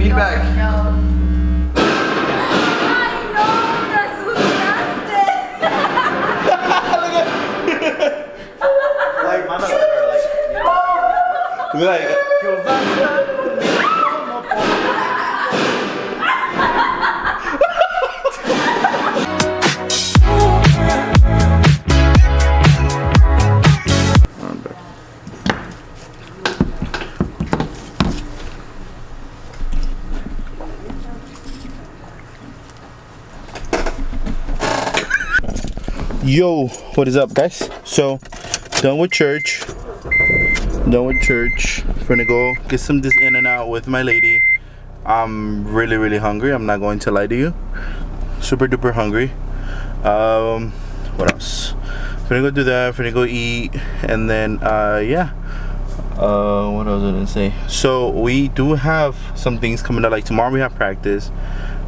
feedback. No. I know, that's Like, my mother, Yo, what is up, guys? So, done with church. Gonna go get some this in and out with my lady. I'm really hungry. I'm not going to lie to you. Super duper hungry. What else? Gonna go do that. Gonna go eat, and then yeah. What else did I say? So we do have some things coming up. Like tomorrow we have practice.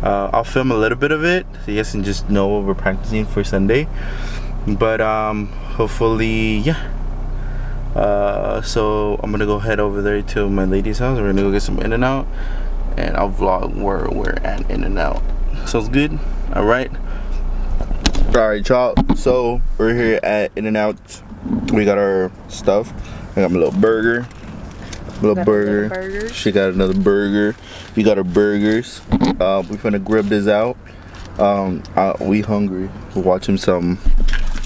I'll film a little bit of it so you guys can just know what we're practicing for Sunday. But hopefully, yeah. So I'm gonna go head over there to my lady's house. We're gonna go get some In-N-Out, and I'll vlog where we're at In-N-Out. Sounds good? Alright, y'all. So we're here at In-N-Out. We got our stuff. I got my little burger. She got another burger. We got our burgers. We're finna grab this out. We hungry. We're watching some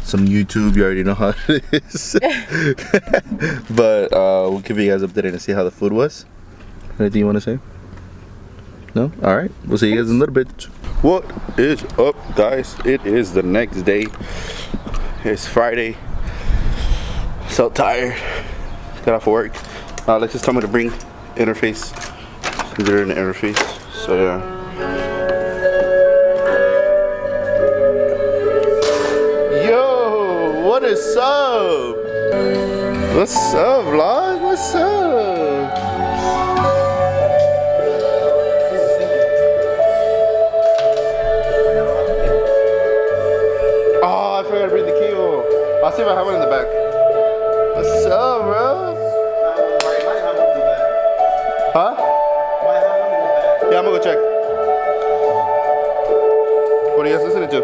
YouTube. You already know how it is. But we'll give you guys updated and see how the food was. Anything you want to say? No? Alright. We'll see you guys in a little bit. What is up, guys? It is the next day. It's Friday. So tired. Got off work. Alexis told me to bring interface. They're in the interface. So yeah. Yo, what is up? What's up, vlog? What's up? Oh, I forgot to bring the key. I'll see if I have one in the back. What's up, bro? Huh? Yeah, I'm gonna go check. What are you guys listening to?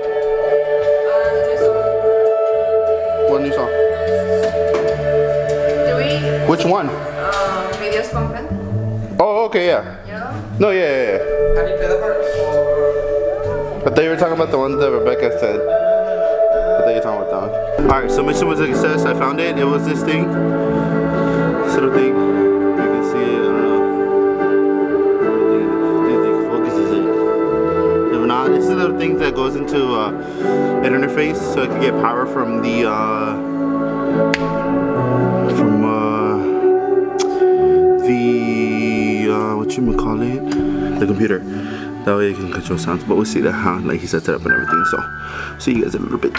What new song? Do we? Which one? Videos pumping. Oh, okay, yeah. You know? No, yeah. How do you play the part? I thought you were talking about the one that Rebecca said. I thought you were talking about that one. Alright, so mission was a success. I found it. It was this thing. This little thing. You can see it. I don't know. It's a little thing that goes into an interface so it can get power from the what you call it, the computer. That way you can control sounds. But we'll see that how like he sets it up and everything. So see you guys in a little bit.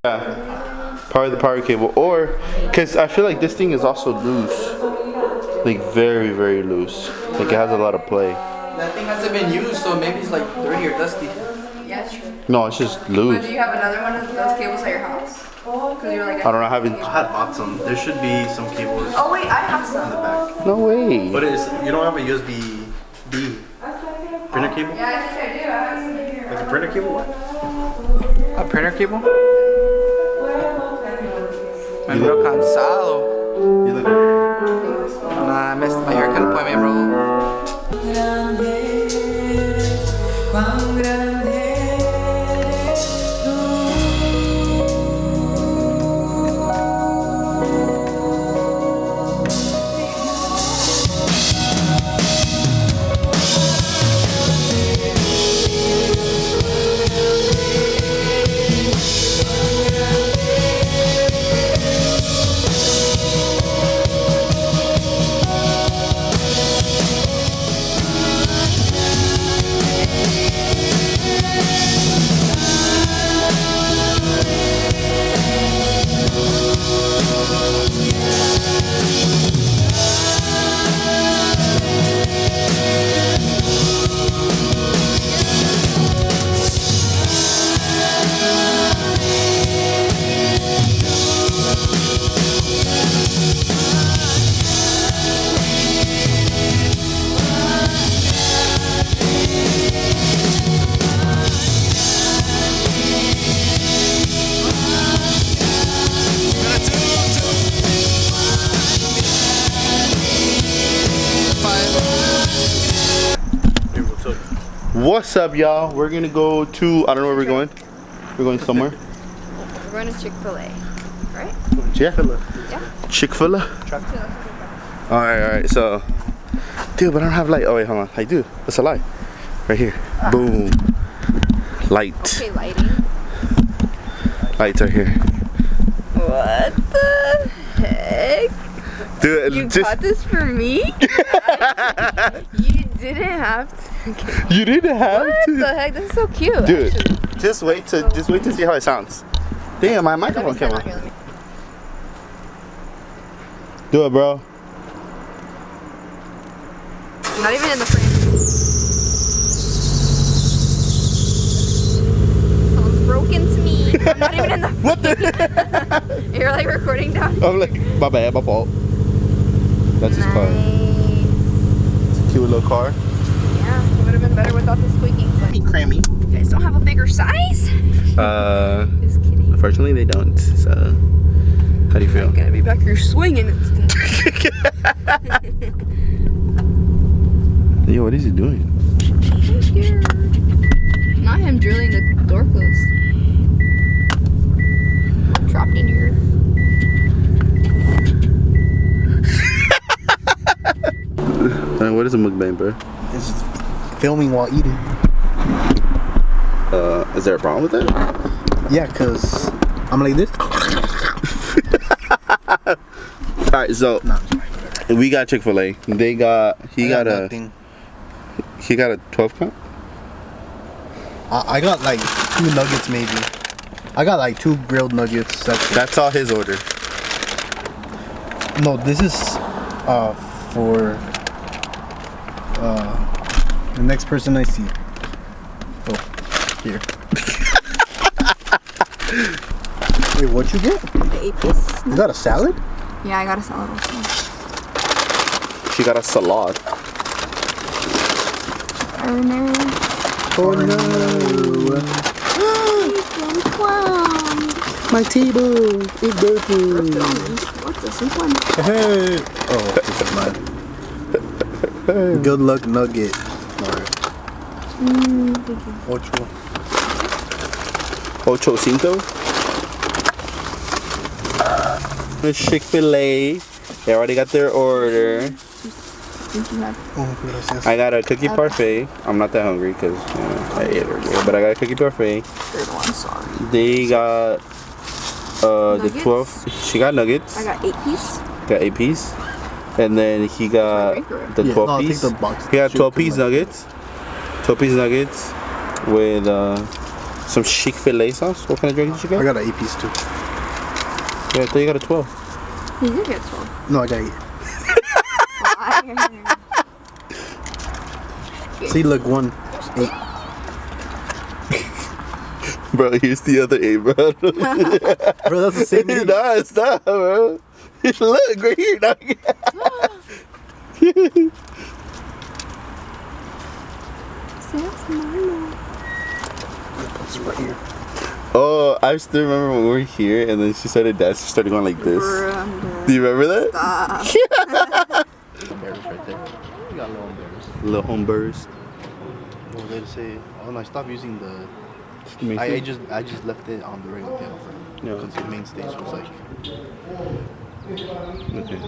Yeah, power the power cable, or because I feel like this thing is also loose, like very loose. Like it has a lot of play. That thing hasn't been used, so maybe it's like dirty or dusty. Yeah, it's true. No, it's just But loose. do you have another one of those cables at your house? Because you're like. I don't know. I haven't. I had bought some. There should be some cables Oh wait, I have in some. the back. No way. But it's, you don't have a USB B printer cable? Yeah, I think I do. I have some in here. Like a printer cable? A printer cable? Me veo cansado. You look. Nah, I missed my haircut appointment, bro. What's up, y'all? We're gonna go to, I don't know where we're going. We're going somewhere. We're going to Chick-fil-A, right? Yeah. Yeah. Chick-fil-A. Alright, so. Dude, but I don't have light. Oh, wait, hold on. I do. That's a light. Right here. Boom. Light. Okay, lighting. Lights are here. What the heck? Dude, You got this for me? You didn't have to. You didn't have What to. the heck? This is so cute. Dude, actually. just wait to see how it sounds. Damn, my microphone came on. Do it, bro. Not even in the frame. Sounds broken to me. I'm not even in the. What the? You're like recording down. I'm like, my bad, my fault. That's his car. It's a cute little car. Yeah, it would have been better without the squeaking. But Crammy. you guys don't have a bigger size? Just kidding. Unfortunately they don't. So, how do you feel? I'm gonna be back here swinging instead. Yo, what is he doing? I'm scared. Not him drilling the door closed. I'm trapped in here. What is a mukbang, bro? It's filming while eating. Is there a problem with that? Yeah, cause I'm like this. Alright, so No, I'm sorry, whatever. we got Chick-fil-A. He got nothing. he got a 12 count? I got like 2 nuggets maybe. I got like 2 grilled nuggets. That's all his order. No, this is for the next person I see. Oh, here. Wait, what'd you get? The 8-piece. You got a salad? Yeah, I got a salad also. She got a salad. Oh no. Oh no. My table is dirty. What's this one? Hey. Oh, this is mine. Good luck nugget. Alright. Ocho Cinco. Chick-fil-A. They already got their order. Oh, gracias. I got a cookie parfait. I'm not that hungry because I ate earlier, but I got a cookie parfait. Third one, sorry. They got the Nuggets? 12. She got nuggets. I got 8-piece. Got 8-piece. And then he got the Yeah, 12 no, I'll take piece. the box. He got Shoot, 12 piece come on. nuggets. 12 piece nuggets with some Chick-fil-A sauce. What kind of drink did you I get? got an 8-piece too. Yeah, I thought you got a 12. You did get 12. No, I got 8. See, look, 1, 8. Bro, here's the other 8, bro. Bro, that's the same 8. Nah, it's not, bro. Look, right here. Dog. It's right here. Oh, I still remember when we were here and then she started dancing. She started going like this. Do you remember that? Bears right there. We got little bears. Little home burst. Well, they say, oh no, I stopped using the. Main I stage? just left it on the regular piano for Yeah. because the main stage was like. Okay.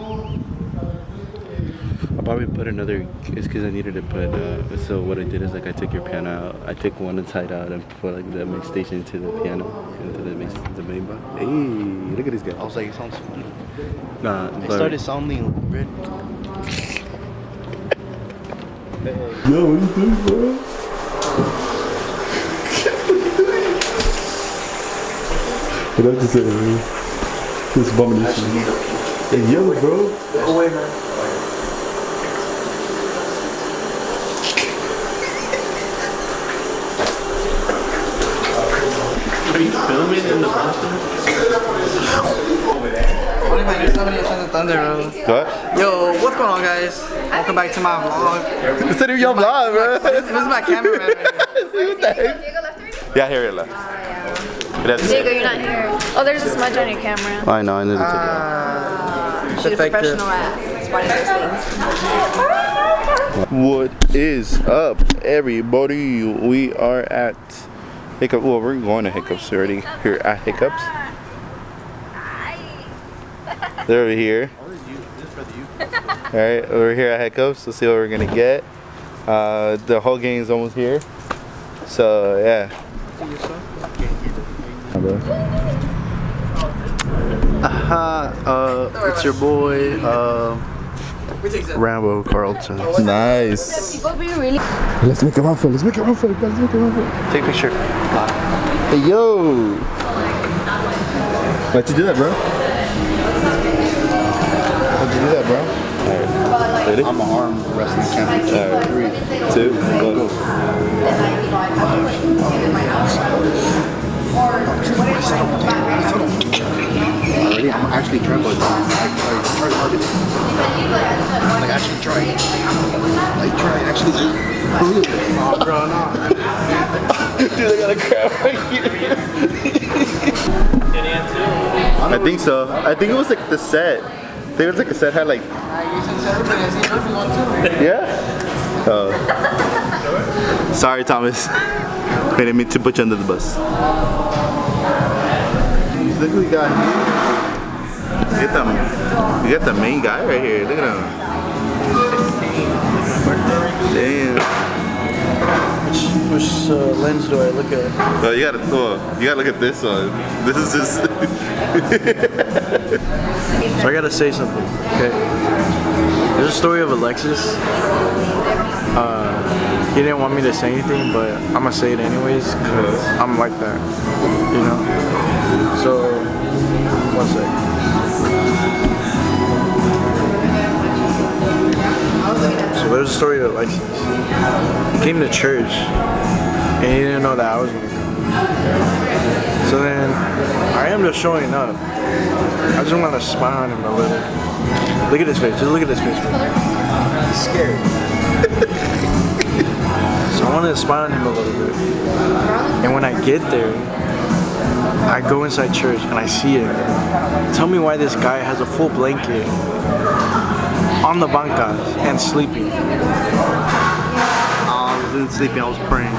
I'll probably put another. It's because I needed to put. So what I did is like I took your piano out. I took one inside out and put like the main station into the piano, into the main bar. Hey, look at this guy. I was like, it sounds funny. Nah, It but started sounding red. Yo, what you doing, bro? What else is it, man? This abomination. Hey, yo, bro. Oh wait, man. Are you filming in the bathroom? What if I do somebody at Sons of Thunder, bro? What? Yo, what's going on, guys? Welcome back to my vlog. It's not even your vlog, bro. This is my cameraman right here. What the heck? Diego left already? Yeah, here it left. Diego, you're not here. Oh, there's a smudge on your camera. I know, I need to take it out. She's a Defective. professional at spotting those things. What is up, everybody? We are at Hiccups. Well, we're going to Hiccups already. Here at Hiccups. They're over here. Alright, we're here at Hiccups. Let's see what we're gonna get. The whole gang is almost here. So, yeah. It's your boy, Rambo Carlton. Nice. People be really. Let's make a run for it. Let's make a run for it. Let's make a run for it. Take a picture. Hey, yo. Why'd you do that, bro? Why'd you do that, bro? Alright. Ready? I'm an arm wrestling champion. Alright. 3, 2, 1. Already, I'm actually trying to try hardest. Like actually try. Like try actually. Oh, bro, no. Dude, I got a crab right here. I think so. I think it was like the set. I think it was like a set had like. Yeah? Oh. Sorry, Thomas. I didn't mean to put you under the bus. Look who we got here. You got the main guy right here. Look at him. Damn. Which lens do I look at? Well, you gotta look at this one. This is just. So I gotta say something, okay? There's a story of Alexis. He didn't want me to say anything, but I'm gonna say it anyways because I'm like that, you know? So, one sec. So there's a story of Alexis. He came to church and he didn't know that I was gonna come. So then I am just showing up. I just want to smile at him a little. Look at his face. Just look at his face. He's scared. So I want to smile at him a little bit. And when I get there, I go inside church and I see it. Tell me why this guy has a full blanket on the bancas and sleeping. I wasn't sleeping, I was praying.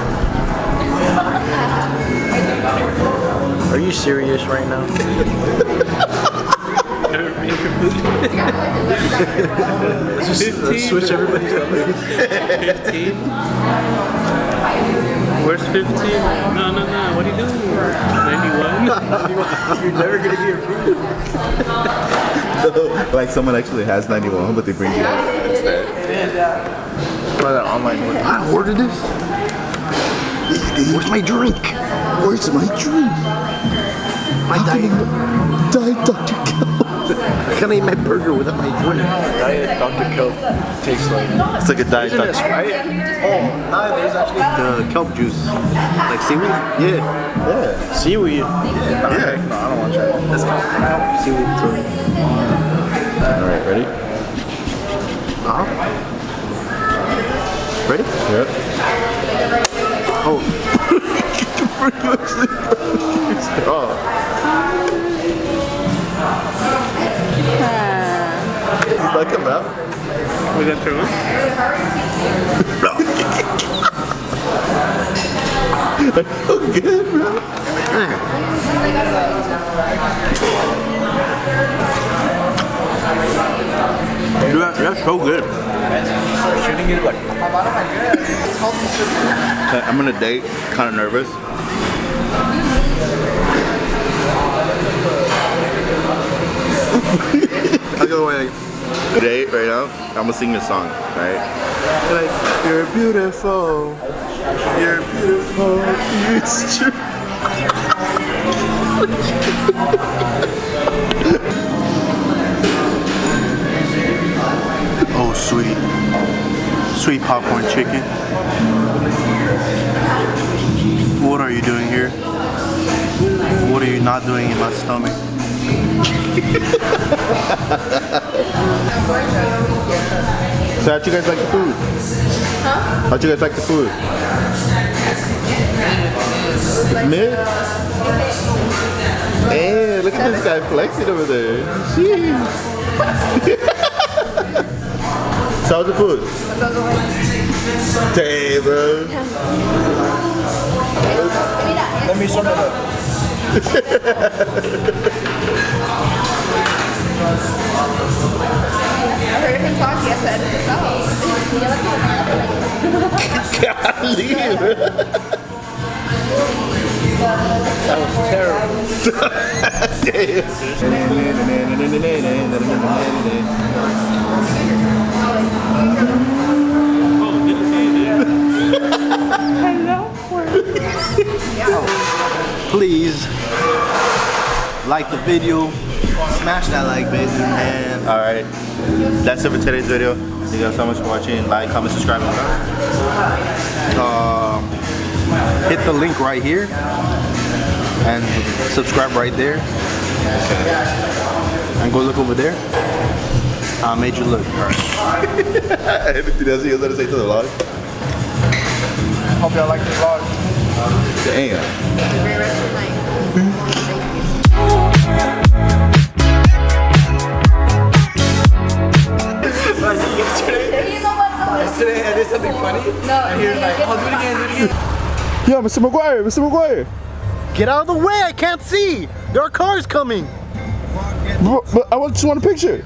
Are you serious right now? Let's switch everybody's numbers. 15? Where's 15? No. What are you doing? 91? You're never gonna be approved. Like someone actually has 91, but they bring you out instead. Try that online order. I ordered this. Where's my drink? Where's my drink? My diet. Diet Dr. Kelp. I can't eat my burger without my drink. Diet Dr. Kelp tastes like. It's like a diet Isn't Dr. it Sprite? Oh, no, there's actually the kelp juice. Like seaweed? Yeah. Yeah. Seaweed? Yeah. Yeah. No, I don't want to try it. Let's go. Seaweed too. Alright, ready? Ready? Yep. Oh. Oh. He's like him out. We got through it? So good, bro. Dude, that's so good. Shouldn't get like. I'm on a date, kind of nervous. I'll go away. Date right now, I'm gonna sing this song, right? Like, you're beautiful. You're beautiful. It's true. Oh, sweet popcorn chicken. What are you doing here? What are you not doing in my stomach? So how'd you guys like the food? Huh? How'd you guys like the food? Mid? Hey, look at this guy flexing over there. Jeez. So So how's the food? Damn, bro. Let me sum it up. I heard him talk yesterday That was Oh, didn't see it. Please like the video, smash that like button, and Alright. That's it for today's video. Thank you guys so much for watching. Like, comment, subscribe, and hit the link right here and subscribe right there. And go look over there. I made you look. anything else you guys want to say to the vlog? Hope y'all like the vlog. Damn. Great rest of the night. Yesterday I did something funny. No, And he was like, oh, do it again, do it again. Yo, Mr. McGuire, Mr. McGuire. Get out of the way, I can't see. There are cars coming. But I just want a picture.